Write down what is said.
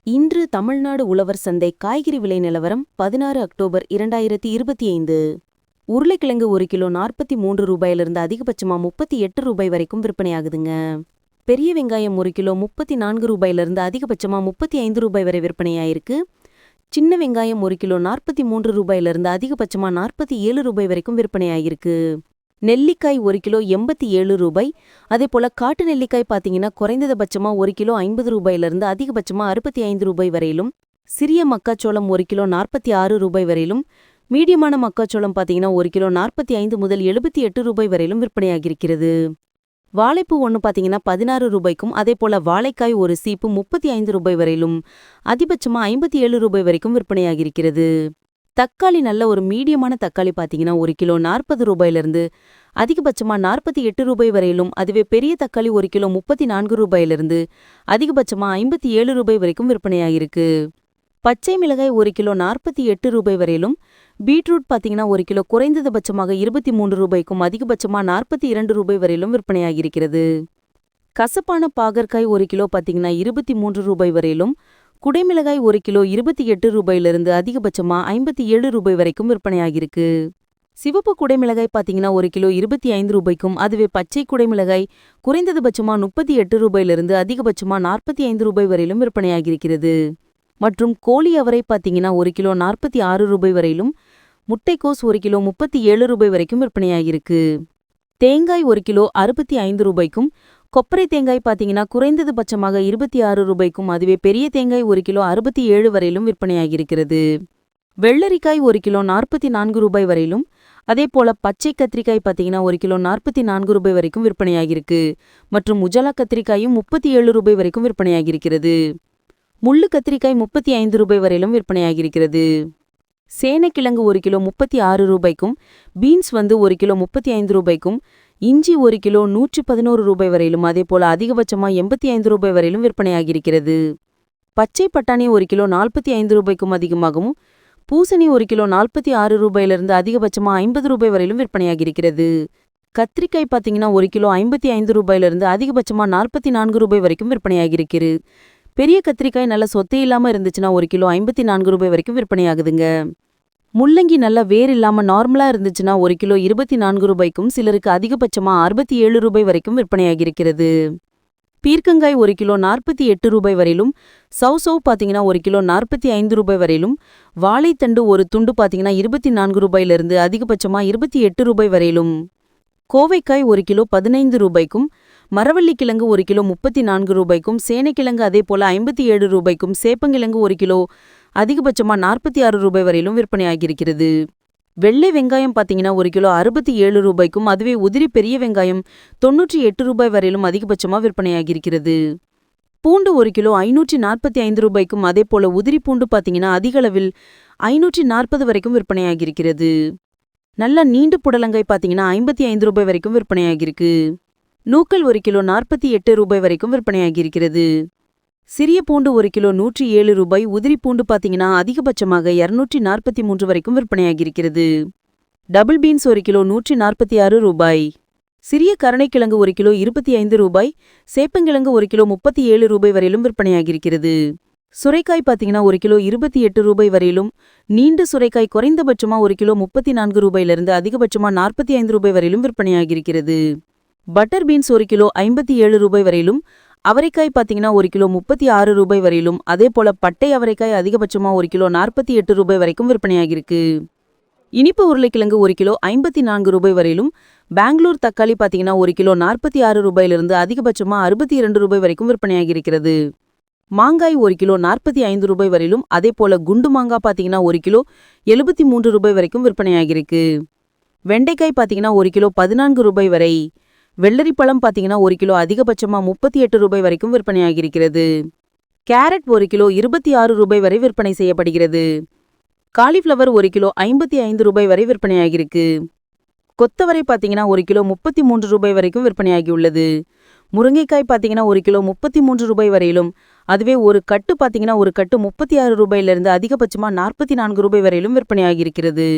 இன்று தமிழ்நாடு உழவர் சந்தை காய்கறி விலை நிலவரம் 16 அக்டோபர் 2025. உருளைக்கிழங்கு 1 கிலோ 43 ரூபாயிலிருந்து அதிகபட்சமா 38 ரூபாய் வரைக்கும் விற்பனையாகுதுங்க. பெரிய வெங்காயம் 1 கிலோ 34 ரூபாயிலிருந்து அதிகபட்சமா 35 ரூபாய் வரை விற்பனையாயிருக்கு. சின்ன வெங்காயம் 1 கிலோ 43 ரூபாயிலிருந்து அதிகபட்சமா 47 ரூபாய் வரைக்கும் விற்பனையாகிருக்கு. நெல்லிக்காய் 1 கிலோ 87 ரூபாய். அதேபோல காட்டு நெல்லிக்காய் பார்த்தீங்கன்னா குறைந்தபட்சமா 1 கிலோ 50 ரூபாயிலிருந்து அதிகபட்சமா 65 ரூபாய் வரையிலும், சிறிய மக்காச்சோளம் 1 கிலோ 46 ரூபாய் வரையிலும், மீடியமான மக்காச்சோளம் பார்த்தீங்கன்னா 1 கிலோ 45 முதல் 78 ரூபாய் வரையிலும் விற்பனையாகிருக்கிறது. வாழைப்பூ ஒன்று பார்த்தீங்கன்னா 16 ரூபாய்க்கும், அதேபோல வாழைக்காய் ஒரு சீப்பு 35 ரூபாய் வரையிலும், அதிகபட்சமா 57 ரூபாய் வரைக்கும் விற்பனையாகிருக்கிறது. தக்காளி நல்ல ஒரு மீடியமான தக்காளி பார்த்தீங்கன்னா 1 கிலோ 40 ரூபாயிலிருந்து அதிகபட்சமா 48 ரூபாய் வரையிலும், அதுவே பெரிய தக்காளி 1 கிலோ 34 ரூபாயிலிருந்து அதிகபட்சமா 57 ரூபாய் வரைக்கும் விற்பனையாகிருக்கு. பச்சை மிளகாய் 1 கிலோ 48 ரூபாய் வரையிலும், பீட்ரூட் பார்த்தீங்கன்னா 1 கிலோ குறைந்தபட்சமாக 23 ரூபாய்க்கும் அதிகபட்சமா 42 ரூபாய் வரையிலும் விற்பனையாகிருக்கிறது. கசப்பான பாகற்காய் 1 கிலோ பார்த்தீங்கன்னா 23 ரூபாய் வரையிலும், குடைமிளகாய் 1 கிலோ 28 ரூபாயிலிருந்து அதிகபட்சமா 57 ரூபாய் வரைக்கும் விற்பனையாகிருக்கு. சிவப்பு குடைமிளகாய் பார்த்தீங்கன்னா 1 கிலோ 25 ரூபாய்க்கும், அதுவே பச்சை குடைமிளகாய் குறைந்தபட்சமா 38 ரூபாயிலிருந்து அதிகபட்சமா 45 ரூபாய் வரையிலும் விற்பனையாகிருக்கிறது. மற்றும் கோழி அவரை பார்த்தீங்கன்னா 1 கிலோ 46 ரூபாய் வரையிலும், முட்டைக்கோஸ் 1 கிலோ 37 ரூபாய் வரைக்கும் விற்பனையாகிருக்கு. தேங்காய் 1 கிலோ 65 ரூபாய்க்கும், கொப்பரை தேங்காய் பார்த்தீங்கன்னா குறைந்தபட்சமாக 26 ரூபாய்க்கும், அதுவே பெரிய தேங்காய் 1 கிலோ 67 வரையிலும் விற்பனையாகிருக்கிறது. வெள்ளரிக்காய் 1 கிலோ 44 ரூபாய் வரையிலும், அதேபோல பச்சை கத்திரிக்காய் பார்த்தீங்கன்னா 1 கிலோ 44 ரூபாய் வரைக்கும் விற்பனையாகிருக்கு. மற்றும் உஜலா கத்திரிக்காயும் 37 ரூபாய் வரைக்கும் விற்பனையாகிருக்கிறது. முள்ளு கத்திரிக்காய் 35 ரூபாய் வரையிலும் விற்பனையாகிருக்கிறது. சேனைக்கிழங்கு 1 கிலோ 36 ரூபாய்க்கும், பீன்ஸ் 1 கிலோ 35 ரூபாய்க்கும், இஞ்சி 1 கிலோ 111 ரூபாய் வரையிலும், அதேபோல அதிகபட்சமா 85 ரூபாய் வரையிலும் விற்பனையாகிருக்கிறது. பச்சை பட்டாணி 1 கிலோ 45 ரூபாய்க்கும் அதிகமாகவும், பூசணி 1 கிலோ 46 ரூபாயிலிருந்து அதிகபட்சமா 50 ரூபாய் வரையிலும் விற்பனையாகிருக்கிறது. கத்திரிக்காய் பார்த்தீங்கன்னா 1 கிலோ 55 ரூபாயிலிருந்து அதிகபட்சமா 44 ரூபாய் வரைக்கும் விற்பனையாகிருக்கு. பெரிய கத்திரிக்காய் நல்ல சொத்தை இல்லாம இருந்துச்சுன்னா 1 கிலோ 54 ரூபாய் வரைக்கும் விற்பனையாகுதுங்க. முள்ளங்கி நல்லா வேர் இல்லாம நார்மலா இருந்துச்சுன்னா 1 கிலோ 24 ரூபாய்க்கும், சிலருக்கு அதிகபட்சமா 67 ரூபாய் வரைக்கும் விற்பனையாகிருக்கிறது. பீர்க்கங்காய் 1 கிலோ 48 ரூபாய் வரையிலும், சௌசௌ பார்த்தீங்கன்னா 1 கிலோ 45 ரூபாய் வரையிலும், வாழைத்தண்டு ஒரு துண்டு பார்த்தீங்கன்னா 24 ரூபாயிலிருந்து அதிகபட்சமா 28 ரூபாய் வரையிலும், கோவைக்காய் 1 கிலோ 15 ரூபாய்க்கும், மரவள்ளிக்கிழங்கு 1 கிலோ 34 ரூபாய்க்கும், சேனைக்கிழங்கு அதேபோல 57 ரூபாய்க்கும், சேப்பங்கிழங்கு 1 கிலோ அதிகபட்சமா 46 ரூபாய் வரையிலும் விற்பனையாகிருக்கிறது. வெள்ளை வெங்காயம் பார்த்தீங்கன்னா 1 கிலோ 67 ரூபாய்க்கும், அதுவே உதிரி பெரிய வெங்காயம் 98 ரூபாய் வரையிலும் அதிகபட்சமா விற்பனையாகிருக்கிறது. பூண்டு 1 கிலோ 545 ரூபாய்க்கும், அதேபோல உதிரி பூண்டு பார்த்தீங்கன்னா அதிக அளவில் 540 வரைக்கும் விற்பனையாகிருக்கிறது. நல்ல நீண்டு புடலங்காய் பார்த்தீங்கன்னா 55 ரூபாய் வரைக்கும் விற்பனையாகிருக்கு. நூக்கல் 1 கிலோ 48 ரூபாய் வரைக்கும் விற்பனையாகிருக்கிறது. சிறிய பூண்டு 1 கிலோ 107 ரூபாய், உதிரி பூண்டு பார்த்தீங்கன்னா அதிகபட்சமாக 243 வரைக்கும் விற்பனையாகிருக்கிறது. டபுள் பீன்ஸ் 1 கிலோ 146 ரூபாய். சிறிய கருணைக்கிழங்கு 1 கிலோ 25 ரூபாய், சேப்பங்கிழங்கு 1 கிலோ 37 ரூபாய் வரையிலும் விற்பனையாகிருக்கிறது. சுரைக்காய் பார்த்தீங்கன்னா 1 கிலோ 28 ரூபாய் வரையிலும், நீண்டு சுரைக்காய் குறைந்தபட்சமா 1 கிலோ 34 ரூபாயிலிருந்து அதிகபட்சமா 45 ரூபாய் வரையிலும் விற்பனையாகிருக்கிறது. பட்டர் பீன்ஸ் 1 கிலோ 57 ரூபாய் வரையிலும், அவரைக்காய் பார்த்தீங்கன்னா 1 கிலோ 36 ரூபாய் வரையிலும், அதேபோல பட்டை அவரைக்காய் அதிகபட்சமா 1 கிலோ 48 ரூபாய் வரைக்கும் விற்பனையாகிருக்கு. இனிப்பு உருளைக்கிழங்கு 1 கிலோ 54 ரூபாய் வரையிலும், பெங்களூர் தக்காளி பார்த்தீங்கன்னா 1 கிலோ 46 ரூபாயிலிருந்து அதிகபட்சமா 62 ரூபாய் வரைக்கும் விற்பனையாகிருக்கிறது. மாங்காய் 1 கிலோ 45 ரூபாய் வரையிலும், அதேபோல குண்டு மாங்காய் பார்த்தீங்கன்னா 1 கிலோ 73 ரூபாய் வரைக்கும் விற்பனையாகிருக்கு. வெண்டைக்காய் பார்த்தீங்கன்னா 1 கிலோ 14 ரூபாய் வரை. வெள்ளரிப்பழம் பார்த்தீங்கன்னா 1 கிலோ அதிகபட்சமா 38 ரூபாய் வரைக்கும் விற்பனையாகிருக்கிறது. கேரட் 1 கிலோ 26 ரூபாய் வரை விற்பனை செய்யப்படுகிறது. காலிஃப்ளவர் 1 கிலோ 55 ரூபாய் வரை விற்பனையாகிருக்கு. கொத்தவரை பார்த்தீங்கன்னா 1 கிலோ 33 ரூபாய் வரைக்கும் விற்பனையாகியுள்ளது. முருங்கைக்காய் பார்த்தீங்கன்னா 1 கிலோ 33 ரூபாய் வரையிலும், அதுவே ஒரு கட்டு பார்த்தீங்கன்னா ஒரு கட்டு 36 ரூபாயிலிருந்து அதிகபட்சமா 44 ரூபாய் வரையிலும் விற்பனையாகிருக்கிறது.